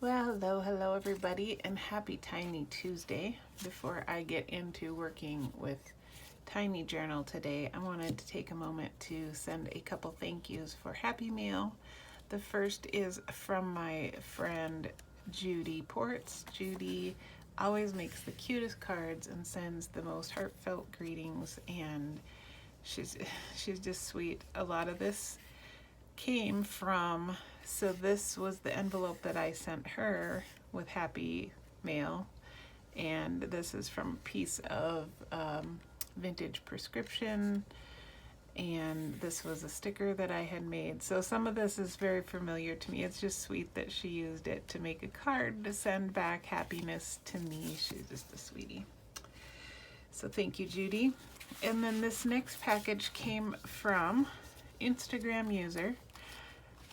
Well, hello everybody, and happy Tiny Tuesday. Before I get into working with Tiny Journal today, I wanted to take a moment to send a couple thank yous for Happy Meal. The first is from my friend Judy Ports. Judy always makes the cutest cards and sends the most heartfelt greetings, and she's she's just sweet. A lot of this came from, so this was the envelope that I sent her with Happy Mail, and this is from a piece of vintage prescription, and this was a sticker that I had made. So some of this is very familiar to me. It's just sweet that she used it to make a card to send back happiness to me. She's just a sweetie. So thank you, Judy. And then this next package came from Instagram user.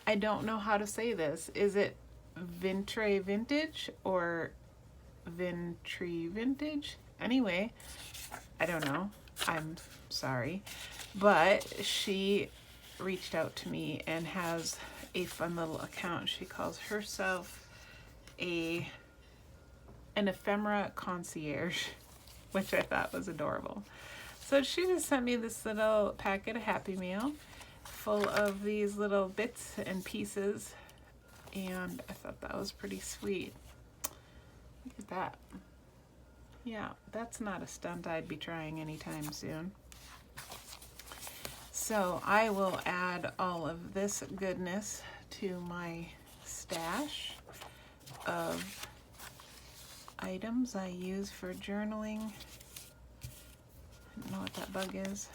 I don't know how to say this. Is it Vintre Vintage or Vintry Vintage? Anyway, I don't know. I'm sorry. But she reached out to me and has a fun little account. She calls herself an ephemera concierge, which I thought was adorable. So she just sent me this little packet of Happy Meal full of these little bits and pieces, and I thought that was pretty sweet. Look at that. Yeah, that's not a stunt I'd be trying anytime soon. So I will add all of this goodness to my stash of items I use for journaling. I don't know what that bug is.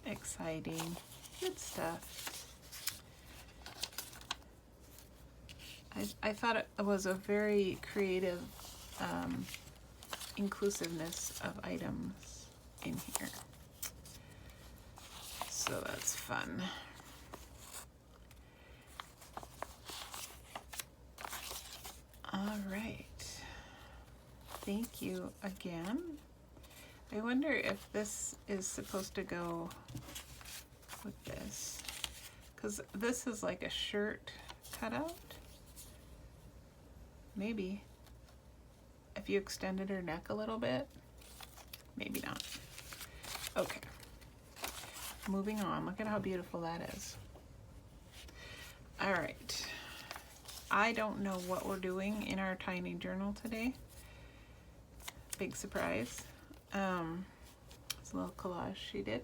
Exciting, good stuff. I thought it was a very creative inclusiveness of items in here. So that's fun. All right. Thank you again. I wonder if this is supposed to go with this, because this is like a shirt cutout. Maybe if you extended her neck a little bit, maybe not. Okay, moving on. Look at how beautiful that is. All right, I don't know what we're doing in our tiny journal today. Big surprise. It's a little collage she did,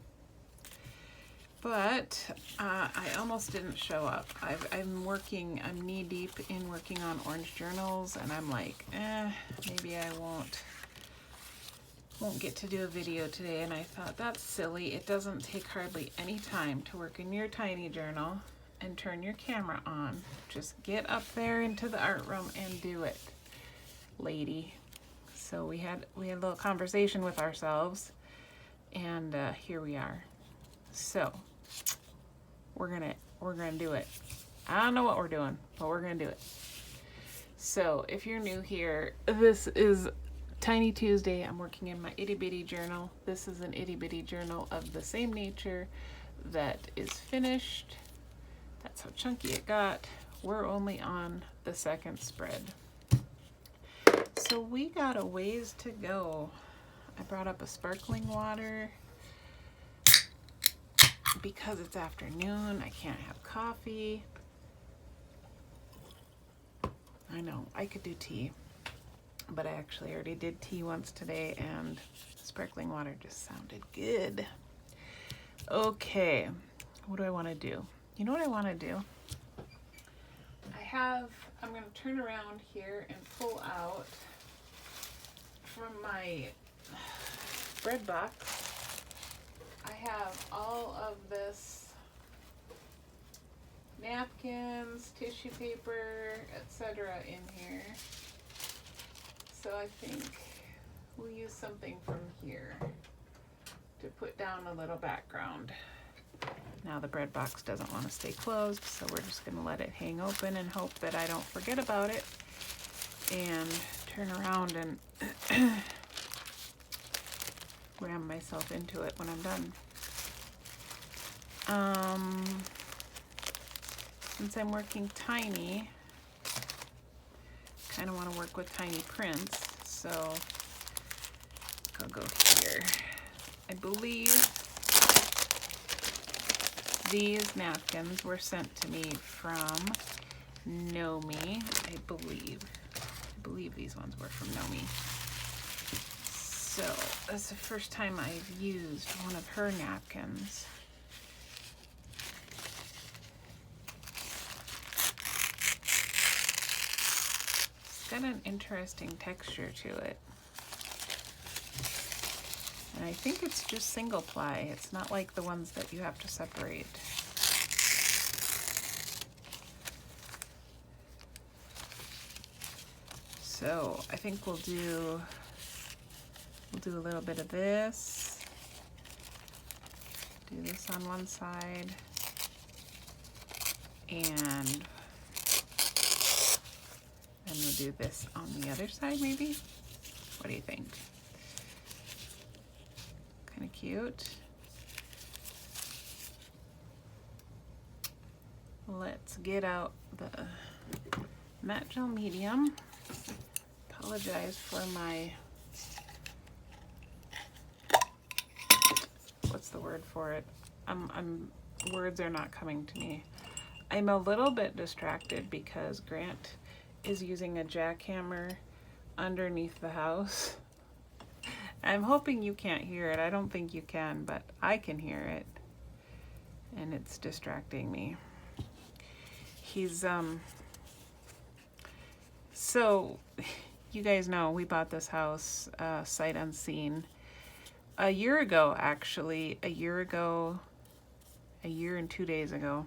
but I almost didn't show up. I'm knee deep in working on orange journals, and I'm like, maybe I won't get to do a video today. And I thought, that's silly. It doesn't take hardly any time to work in your tiny journal and turn your camera on. Just get up there into the art room and do it, lady. So we had a little conversation with ourselves, and here we are. So we're gonna do it. I don't know what we're doing, but we're gonna do it. So if you're new here, this is Tiny Tuesday. I'm working in my itty bitty journal. This is an itty bitty journal of the same nature that is finished. That's how chunky it got. We're only on the second spread. So we got a ways to go. I brought up a sparkling water because it's afternoon. I can't have coffee. I know, I could do tea, but I actually already did tea once today, and sparkling water just sounded good. Okay, what do I want to do? You know what I want to do? I'm going to turn around here and pull out from my bread box. I have all of this napkins, tissue paper, etc. in here. So I think we'll use something from here to put down a little background. Now the bread box doesn't want to stay closed, so we're just going to let it hang open and hope that I don't forget about it and turn around and ram myself into it when I'm done. since I'm working tiny, kind of want to work with tiny prints, so I'll go here. I believe these napkins were sent to me from Nomi. I believe these ones were from Nomi. So that's the first time I've used one of her napkins. It's got an interesting texture to it. And I think it's just single ply. It's not like the ones that you have to separate. So I think we'll do a little bit of this. Do this on one side. And then we'll do this on the other side maybe? What do you think? Kind of cute. Let's get out the matte gel medium. Apologize for my, what's the word for it? Words are not coming to me. I'm a little bit distracted because Grant is using a jackhammer underneath the house. I'm hoping you can't hear it. I don't think you can, but I can hear it. And it's distracting me. He's, so you guys know we bought this house sight unseen a year ago, actually. A year and 2 days ago.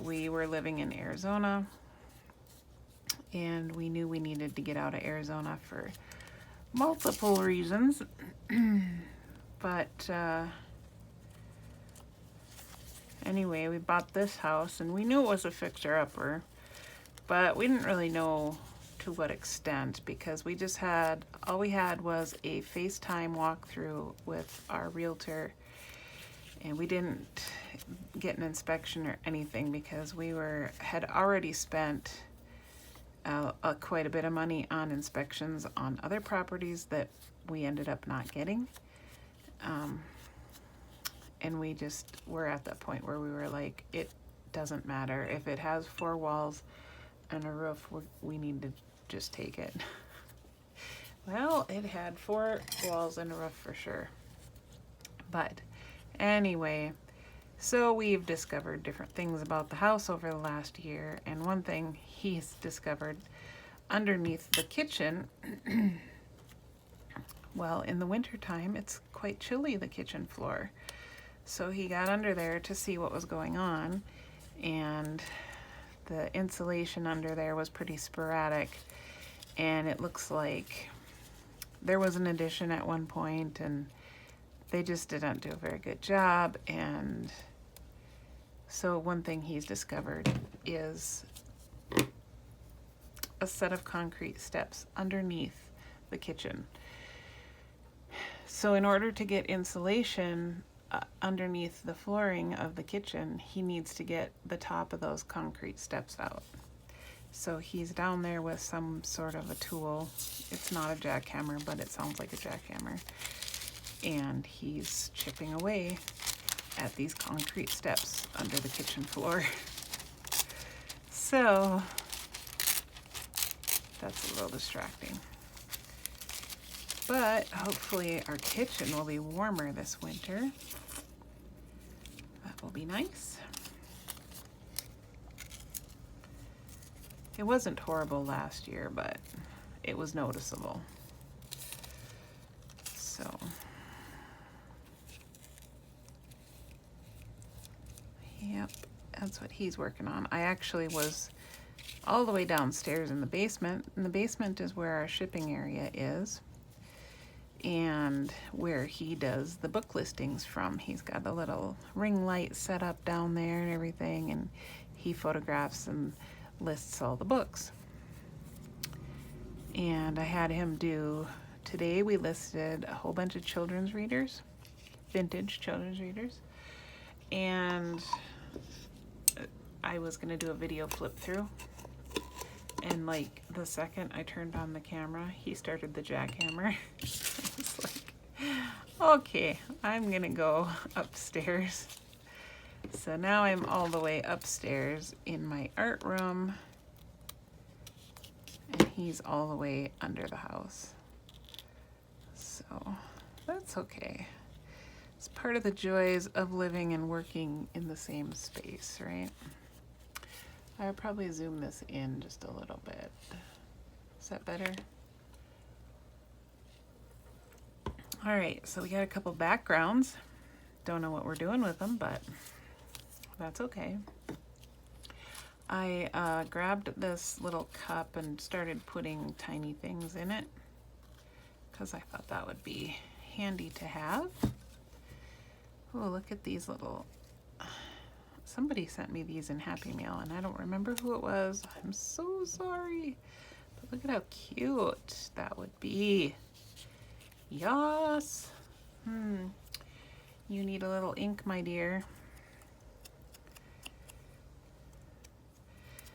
We were living in Arizona, and we knew we needed to get out of Arizona for multiple reasons. But anyway, we bought this house, and we knew it was a fixer-upper, but we didn't really know to what extent, because we just had, all we had was a FaceTime walkthrough with our realtor, and we didn't get an inspection or anything because we had already spent quite a bit of money on inspections on other properties that we ended up not getting. And we just were at that point where we were like, it doesn't matter. If it has 4 walls and a roof, we need to just take it. Well, it had 4 walls and a roof for sure. But anyway, so we've discovered different things about the house over the last year, and one thing he's discovered underneath the kitchen, well, in the wintertime, it's quite chilly, the kitchen floor. So he got under there to see what was going on, and the insulation under there was pretty sporadic, and it looks like there was an addition at one point, and they just didn't do a very good job. And so one thing he's discovered is a set of concrete steps underneath the kitchen. So in order to get insulation underneath the flooring of the kitchen, he needs to get the top of those concrete steps out. So he's down there with some sort of a tool. It's not a jackhammer, but it sounds like a jackhammer. And he's chipping away at these concrete steps under the kitchen floor. So that's a little distracting. But hopefully our kitchen will be warmer this winter. That will be nice. It wasn't horrible last year, but it was noticeable. So yep, that's what he's working on. I actually was all the way downstairs in the basement. And the basement is where our shipping area is, and where he does the book listings from. He's got a little ring light set up down there and everything, and he photographs and lists all the books. And I had him do, today we listed a whole bunch of children's readers, vintage children's readers, and I was gonna do a video flip through, and like the second I turned on the camera, he started the jackhammer. I was like, okay, I'm gonna go upstairs. So now I'm all the way upstairs in my art room, and he's all the way under the house. So that's okay. It's part of the joys of living and working in the same space, right? I'll probably zoom this in just a little bit. Is that better? All right, so we got a couple backgrounds. Don't know what we're doing with them, but that's okay. I grabbed this little cup and started putting tiny things in it because I thought that would be handy to have. Oh, look at these little, somebody sent me these in Happy Meal and I don't remember who it was. I'm so sorry. But look at how cute that would be. Yes. You need a little ink, my dear.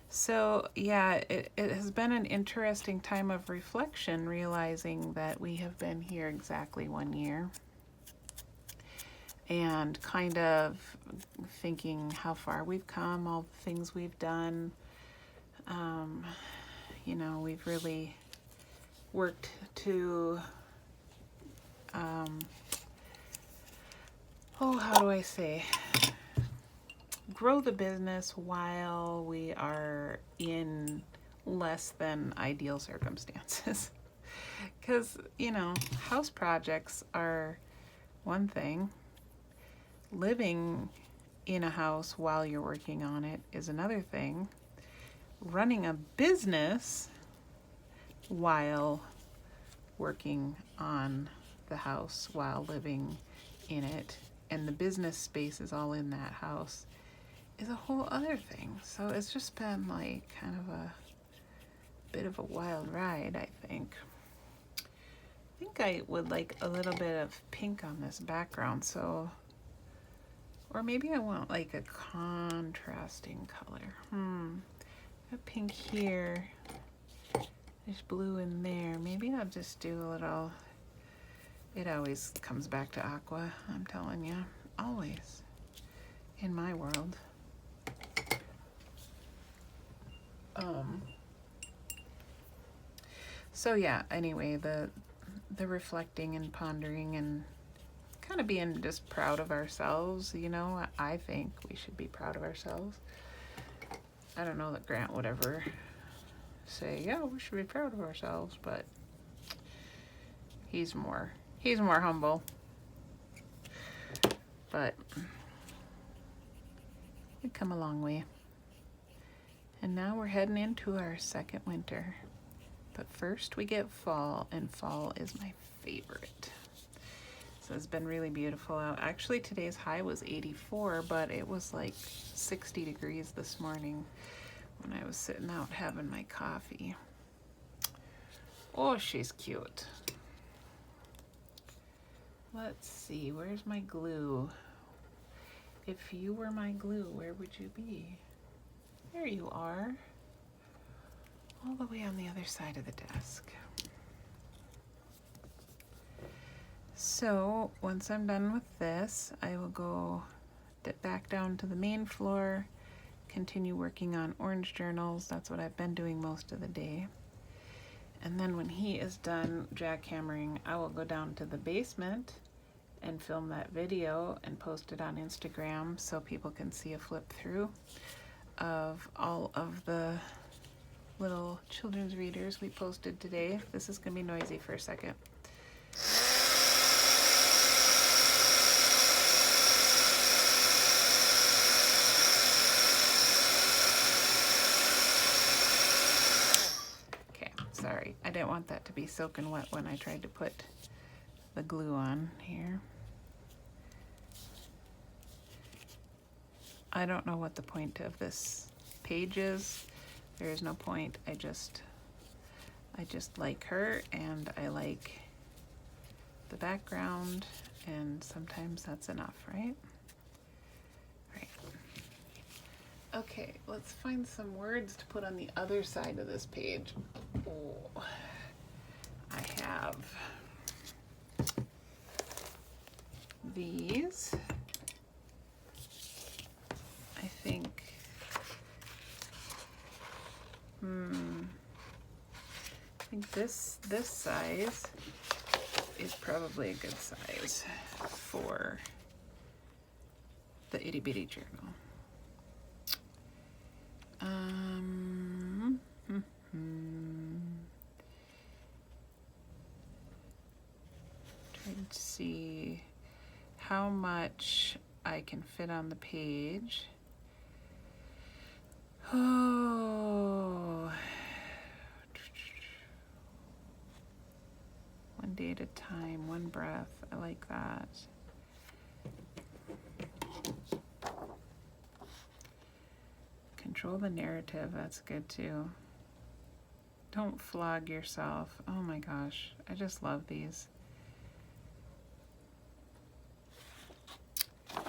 So yeah, it has been an interesting time of reflection, realizing that we have been here exactly 1 year. And kind of thinking how far we've come, all the things we've done. You know, we've really worked to, how do I say, grow the business while we are in less than ideal circumstances. Because, you know, house projects are one thing. Living in a house while you're working on it is another thing. Running a business while working on the house while living in it, and the business space is all in that house, is a whole other thing. So it's just been like kind of a bit of a wild ride, I think. I think I would like a little bit of pink on this background, so, or maybe I want like a contrasting color. A pink here, there's blue in there. Maybe I'll just do a little, it always comes back to aqua, I'm telling you, always, in my world. So yeah, anyway, the reflecting and pondering and kind of being just proud of ourselves, you know, I think we should be proud of ourselves. I don't know that Grant would ever say, yeah, we should be proud of ourselves, but he's more humble. But we've come a long way. And now we're heading into our second winter. But first we get fall, and fall is my favorite. So it's been really beautiful out. Actually, today's high was 84, but it was like 60 degrees this morning when I was sitting out having my coffee. Oh, she's cute. Let's see, where's my glue? If you were my glue, where would you be? There you are. All the way on the other side of the desk. So once I'm done with this, I will go back down to the main floor, continue working on orange journals. That's what I've been doing most of the day. And then when he is done jackhammering, I will go down to the basement and film that video and post it on Instagram so people can see a flip through of all of the little children's readers we posted today. This is gonna be noisy for a second. Okay, sorry. I didn't want that to be soaking wet when I tried to put the glue on here. I don't know what the point of this page is. There is no point. I just like her, and I like the background, and sometimes that's enough, right? Right. Okay, let's find some words to put on the other side of this page. Oh, I have these. I think, I think this size is probably a good size for the itty bitty journal. Trying to see how much I can fit on the page. Oh, one day at a time, one breath. I like that. Control the narrative. That's good too. Don't flog yourself. Oh my gosh, I just love these. All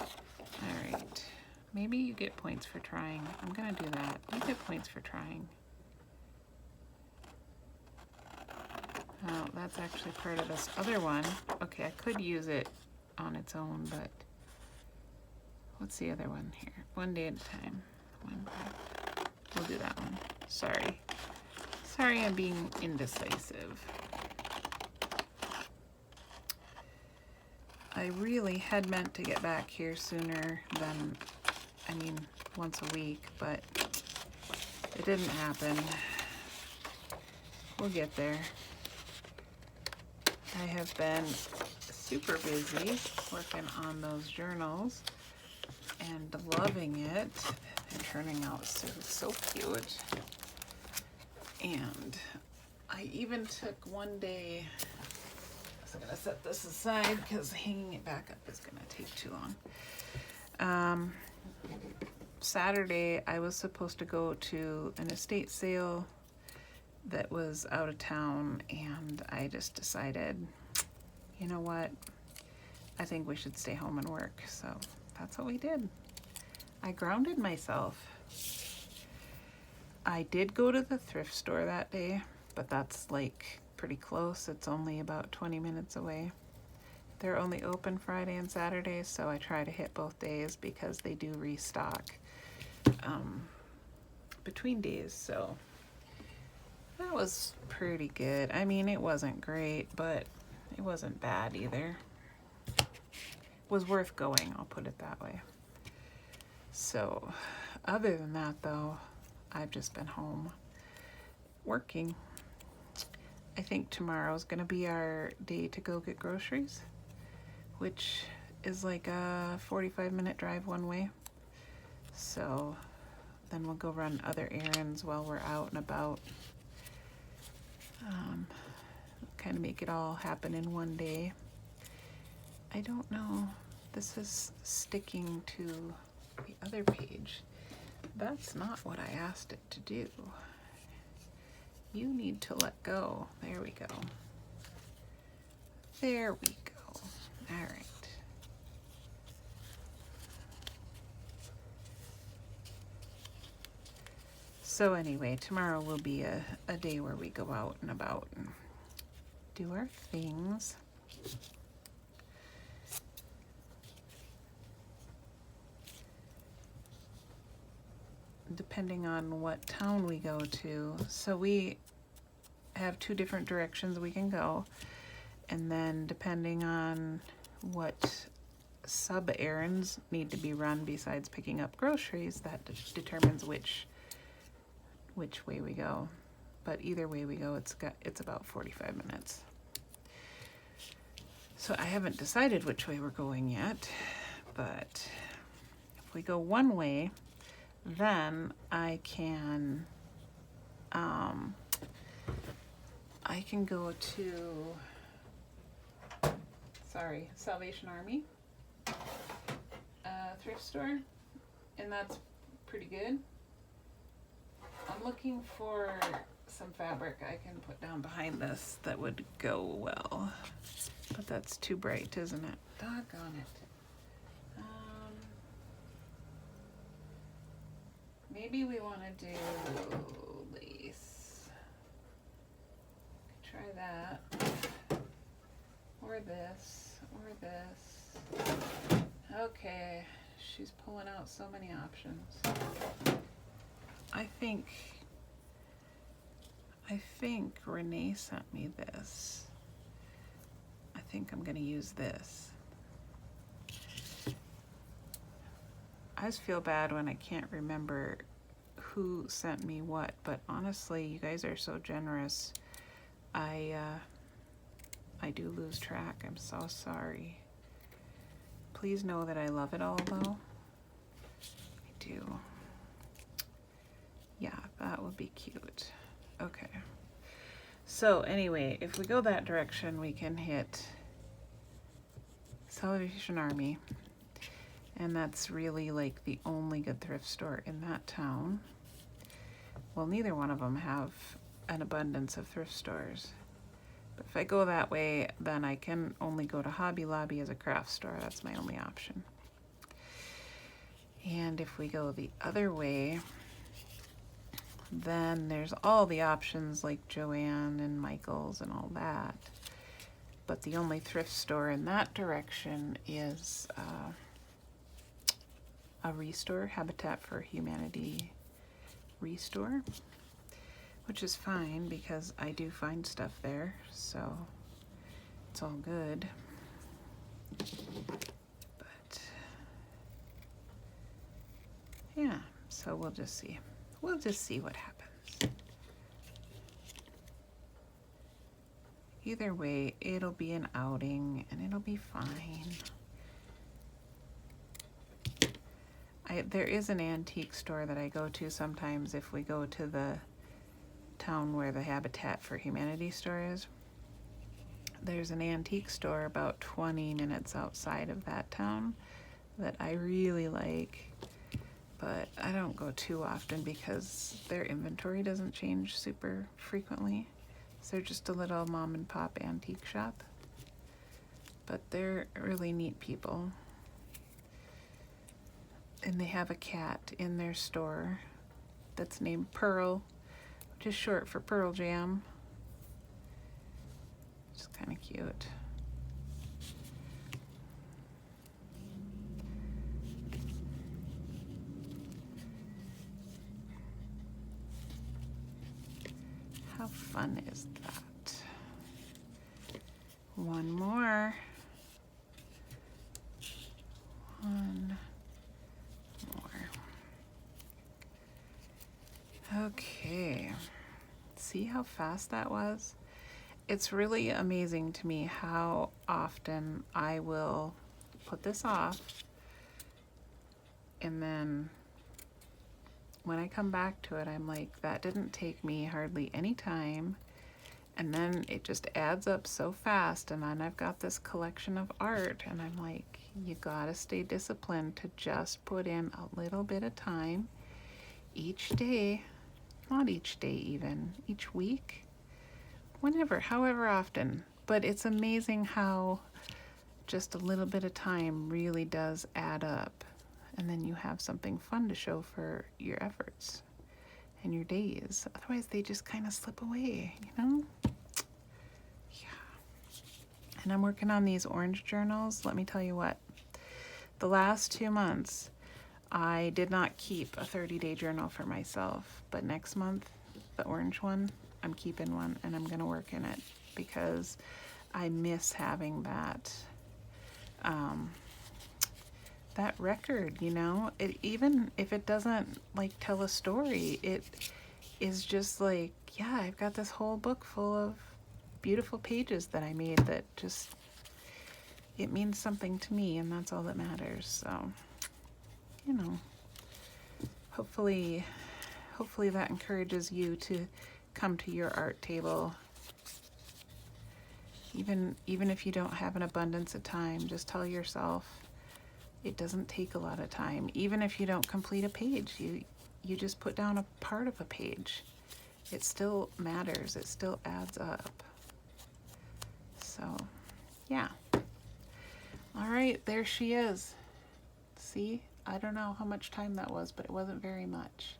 right. Maybe you get points for trying. I'm gonna do that. You get points for trying. Oh, that's actually part of this other one. Okay, I could use it on its own, but what's the other one here? One day at a time. One breath. We'll do that one. Sorry. Sorry, I'm being indecisive. I really had meant to get back here sooner than, I mean, once a week, but it didn't happen. We'll get there. I have been super busy working on those journals and loving it. They're turning out so cute. And I even took one day, I'm gonna set this aside because hanging it back up is gonna take too long. Saturday, I was supposed to go to an estate sale that was out of town, and I just decided, you know what, I think we should stay home and work. So that's what we did. I grounded myself. I did go to the thrift store that day, but that's like pretty close. It's only about 20 minutes away. They're only open Friday and Saturday, so I try to hit both days because they do restock between days. So that was pretty good. I mean, it wasn't great, but it wasn't bad either. It was worth going, I'll put it that way. So other than that though, I've just been home working. I think tomorrow's gonna be our day to go get groceries, which is like a 45-minute drive one way. So then we'll go run other errands while we're out and about. Kind of make it all happen in one day. I don't know. This is sticking to the other page. That's not what I asked it to do. You need to let go. There we go. There we go. All right. So anyway, tomorrow will be a day where we go out and about and do our things. Depending on what town we go to. So we have 2 different directions we can go. And then depending on what sub errands need to be run besides picking up groceries, that determines which way we go. But either way we go, it's about 45 minutes. So I haven't decided which way we're going yet, but if we go one way, then I can go to, Salvation Army thrift store, and that's pretty good. I'm looking for some fabric I can put down behind this that would go well, but that's too bright, isn't it? Doggone it. maybe we want to do lace. Try that. Or this. Or this. Okay. She's pulling out so many options. I think Renee sent me this. I think I'm gonna use this. I just feel bad when I can't remember who sent me what, but honestly, you guys are so generous. I do lose track. I'm so sorry. Please know that I love it all, though. I do. Yeah, that would be cute. Okay. So anyway, if we go that direction, we can hit Salvation Army. And that's really like the only good thrift store in that town. Well, neither one of them have an abundance of thrift stores. But if I go that way, then I can only go to Hobby Lobby as a craft store. That's my only option. And if we go the other way, then there's all the options like Joann and Michael's and all that. But the only thrift store in that direction is a Restore, Habitat for Humanity Restore, which is fine because I do find stuff there, so it's all good. But yeah, so we'll just see. We'll just see what happens. Either way, it'll be an outing and it'll be fine. There is an antique store that I go to sometimes if we go to the town where the Habitat for Humanity store is. There's an antique store about 20 minutes outside of that town that I really like, but I don't go too often because their inventory doesn't change super frequently. So they're just a little mom and pop antique shop, but they're really neat people. And they have a cat in their store that's named Pearl, which is short for Pearl Jam. It's kind of cute. How fun is that? One more. One more. Okay. See how fast that was? It's really amazing to me how often I will put this off, and then when I come back to it, I'm like, that didn't take me hardly any time, and then it just adds up so fast, and then I've got this collection of art, and I'm like, you gotta stay disciplined to just put in a little bit of time each day, not each day even, each week, whenever, however often. But it's amazing how just a little bit of time really does add up. And then you have something fun to show for your efforts and your days. Otherwise, they just kind of slip away, you know? Yeah. And I'm working on these orange journals. Let me tell you what. The last 2 months, I did not keep a 30-day journal for myself. But next month, the orange one, I'm keeping one, and I'm going to work in it because I miss having that that record, you know. It, even if it doesn't like tell a story, it is just like, yeah, I've got this whole book full of beautiful pages that I made that just, it means something to me, and that's all that matters. So, you know, hopefully that encourages you to come to your art table. Even if you don't have an abundance of time, just tell yourself it doesn't take a lot of time. Even if you don't complete a page, you just put down a part of a page. It still matters. It still adds up. So, yeah. All right, there she is. See? I don't know how much time that was, but it wasn't very much.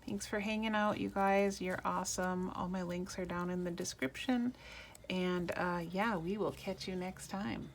Thanks for hanging out, you guys. You're awesome. All my links are down in the description. And yeah, we will catch you next time.